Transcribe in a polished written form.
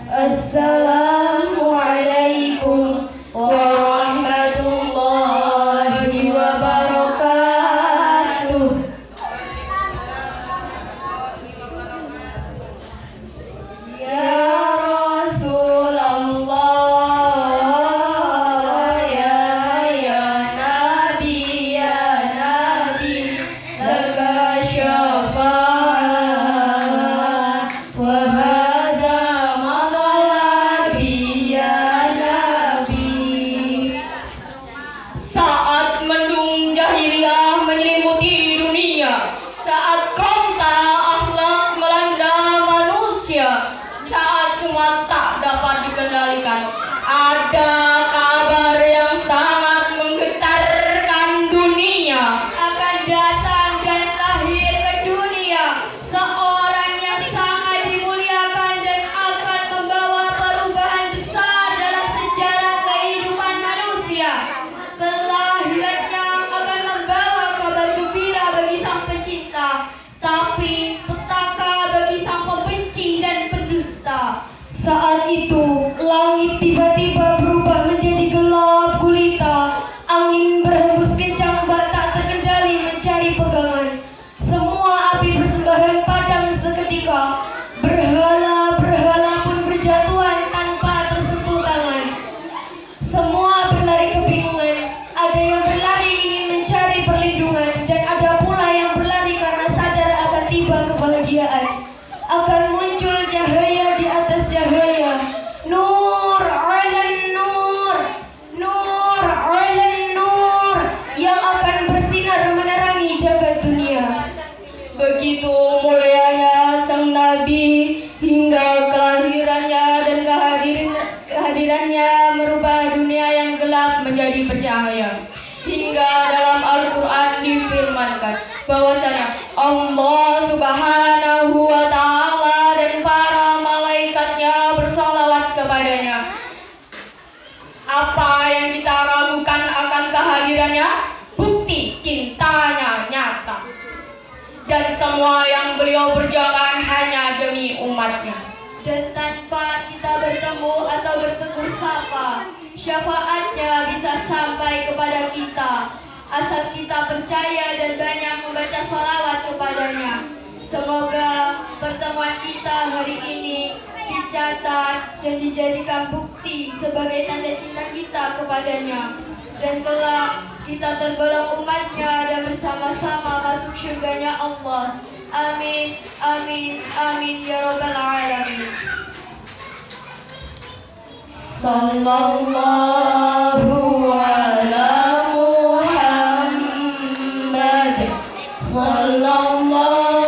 Assalamualaikum warahmatullahi wabarakatuh. Ya Rasulullah, ya Nabi, laka syafa'ah wa hadza madalabi ya Nabi. Saat mendung jahiliyah menyelimuti dunia, saat konta akhlak melanda manusia, saat semua tak dapat dikendalikan, ada kabar yang sangat menggetarkan dunia. Akan datang dan lahir ke dunia seorang yang sangat dimuliakan dan akan membawa perubahan besar dalam sejarah kehidupan manusia. Kelahirannya akan membawa kabar gembira bagi sang pecinta, tapi petaka bagi sang pembenci dan pendusta. Saat itu, langit tiba-tiba berubah menjadi gelap gulita. Angin berhembus kencang tak terkendali mencari pegangan. Semua api persembahan padam seketika. Berhala-berhala pun berjatuhan tanpa tersentuh tangan. Semua berlari kebingungan. Ada yang berlari ingin mencari perlindungan, dan ada pula yang berlari karena sadar akan tiba kebahagiaan. Akan muncul cahaya di atas cahaya. Nur ala nur, nur ala nur, yang akan bersinar menerangi jagat dunia. Begitu mulianya sang Nabi, hingga kelahirannya dan kehadirannya merubah dunia yang gelap menjadi bercahaya. Hingga dalam Al-Quran difirmankan bahwasanya Allah Subhanahu wa Ta'ala dan para malaikatnya bersolawat kepadanya. Apa yang kita ragukan akan kehadirannya? Bukti cintanya nyata. Dan semua yang beliau berjalan hanya demi umatnya. Dan tanpa kita bertemu atau bertegur sapa, syafaatnya bisa sampai kepada kita, asal kita percaya dan banyak membaca sholawat kepadanya. Semoga pertemuan kita hari ini dicatat dan dijadikan bukti sebagai tanda cinta kita kepadanya, dan kelak kita tergolong umatnya dan bersama-sama masuk syurganya Allah. Amin, amin, amin ya rabbal alamin. Sallallahu ala Muhammad. Sallallahu